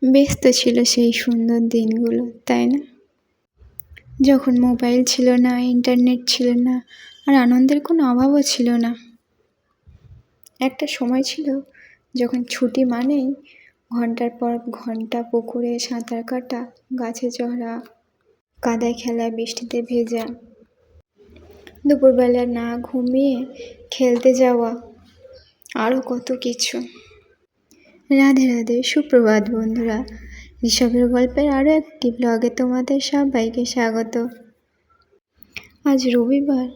ব্যস্ত ছিল সেই সুন্দর দিনগুলো, তাই না? যখন মোবাইল ছিল না, ইন্টারনেট ছিল না, আর আনন্দের কোনো অভাবও ছিল না। একটা সময় ছিল যখন ছুটি মানেই ঘন্টার পর ঘন্টা পুকুরে সাঁতার কাটা, গাছে চড়া, কাদায় খেলা, বৃষ্টিতে ভেজা, দুপুরবেলা না ঘুমিয়ে খেলতে যাওয়া, আরও কত কিছু। রাধে রাধে, সুপ্রভাত বন্ধুরা। ঋষভের গল্পের আরও একটি ব্লগে তোমাদের সবাইকে স্বাগত। আজ রবিবার,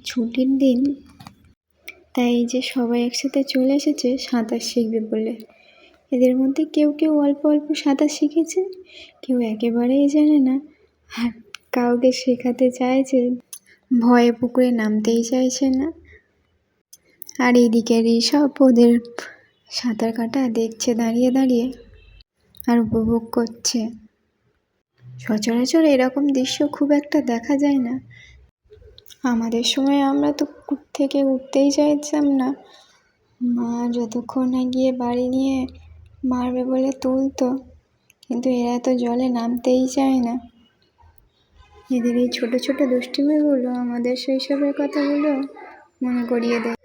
ছুটির দিন, তাই এই যে সবাই একসাথে চলে এসেছে সাঁতার শিখবে বলে। এদের মধ্যে কেউ কেউ অল্প অল্প সাঁতার শিখেছে, কেউ একেবারেই জানে না, আর কাউকে শেখাতে চাইছে, ভয়ে পুকুরে নামতেই চাইছে না। আর এইদিকে ঋষভ ওদের সাঁতার কাটা দেখছে দাঁড়িয়ে দাঁড়িয়ে আর উপভোগ করছে। সচরাচর এরকম দৃশ্য খুব একটা দেখা যায় না। আমাদের সময় আমরা তো পুকুর থেকে উঠতেই চাইতাম না, মা যতক্ষণ না গিয়ে বাড়ি নিয়ে মারবে বলে তুলতো, কিন্তু এরা তো জলে নামতেই চায় না। এদের এই ছোট ছোট দুষ্টিমিগুলো আমাদের শৈশবের কথাগুলো মনে করিয়ে দেয়।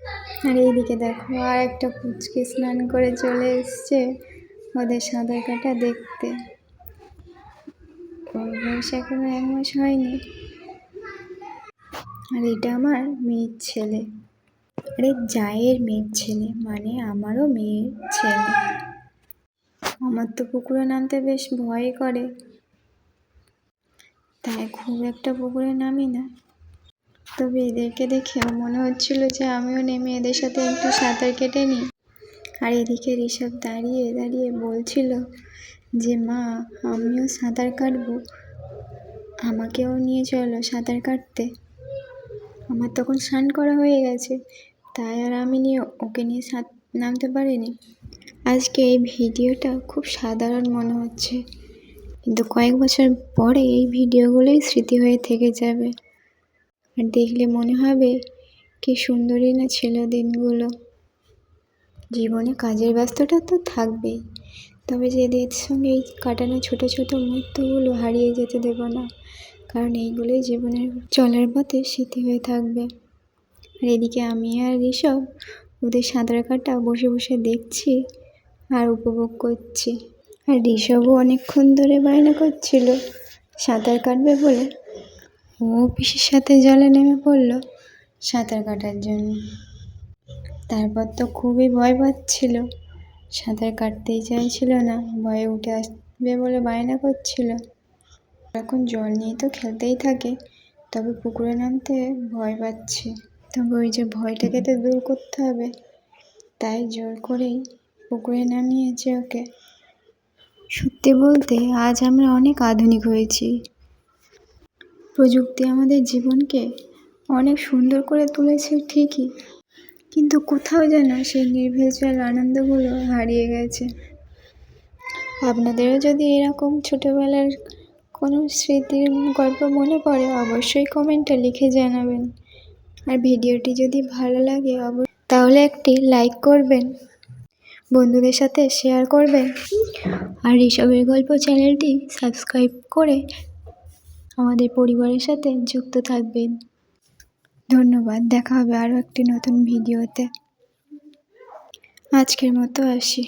আর এইদিকে দেখো, আর একটা পুচকে স্নান করে চলে এসছে ওদের সাঁতার কাটা দেখতে। ওর বয়স এখনো 1 মাস হয়নি। আর এটা আমার মেয়ের ছেলে, আরে জায়ের মেয়ের ছেলে, মানে আমারও মেয়ের ছেলে। আমার তো পুকুরে নামতে বেশ ভয় করে, তাই খুব একটা পুকুরে নামি না। তবে এদেরকে দেখেও মনে হচ্ছিল যে আমিও নেমে এদের সাথে একটু সাঁতার কেটে নিই। আর এদিকে ঋষভ দাঁড়িয়ে দাঁড়িয়ে বলছিল যে মা, আমিও সাঁতার কাটবো, আমাকেও নিয়ে চলো সাঁতার কাটতে। আমার তখন স্নান করা হয়ে গেছে, তাই আর আমি ওকে নিয়ে নামতে পারিনি। আজকে এই ভিডিওটা খুব সাধারণ মনে হচ্ছে, কিন্তু কয়েক বছর পরে এই ভিডিওগুলোই স্মৃতি হয়ে থেকে যাবে। আর দেখলে মনে হবে কি সুন্দরই না ছিল দিনগুলো। জীবনে কাজের ব্যস্ততা তো থাকবেই, তবে এদের সঙ্গে এই কাটানো ছোট ছোট মুহূর্তগুলো হারিয়ে যেতে দেব না, কারণ এইগুলোই জীবনের চলার পথে স্মৃতি হয়ে থাকবে। আর এদিকে আমি আর ঋষভ ওদের সাঁতার কাটা বসে বসে দেখছি আর উপভোগ করছি। আর ঋষভও অনেকক্ষণ ধরে বায়না করছিল সাঁতার কাটবে বলে। ও পিসির সাথে জলে নেমে পড়ল সাঁতার কাটার জন্য। তারপর তো খুবই ভয় পাচ্ছিল, সাঁতার কাটতেই চাইছিল না, ভয়ে উঠে আসবে বলে বায়না করছিল। এখন জল নিয়ে তো খেলতেই থাকে, তবে পুকুরে নামতে ভয় পাচ্ছে। তবে ওই যে ভয়টাকে তো দূর করতে হবে, তাই জোর করেই পুকুরে নামিয়েছে ওকে। সত্যি বলতে আজ আমরা অনেক আধুনিক হয়েছি। প্রযুক্তি আমাদের জীবনকে অনেক সুন্দর করে তুলেছে ঠিকই, কিন্তু কোথাও যেন সেই নির্ভেজাল আনন্দগুলো হারিয়ে গেছে। আপনাদেরও যদি এরকম ছোটোবেলার কোনো স্মৃতির গল্প মনে পড়ে, অবশ্যই কমেন্টে লিখে জানাবেন। আর ভিডিওটি যদি ভালো লাগে তাহলে একটি লাইক করবেন, বন্ধুদের সাথে শেয়ার করবেন, আর ঋষভের গল্প চ্যানেলটি সাবস্ক্রাইব করে আমাদের পরিবারের সাথে যুক্ত থাকবেন। ধন্যবাদ, দেখা হবে আরও একটি নতুন ভিডিওতে। আজকের মতো আসি।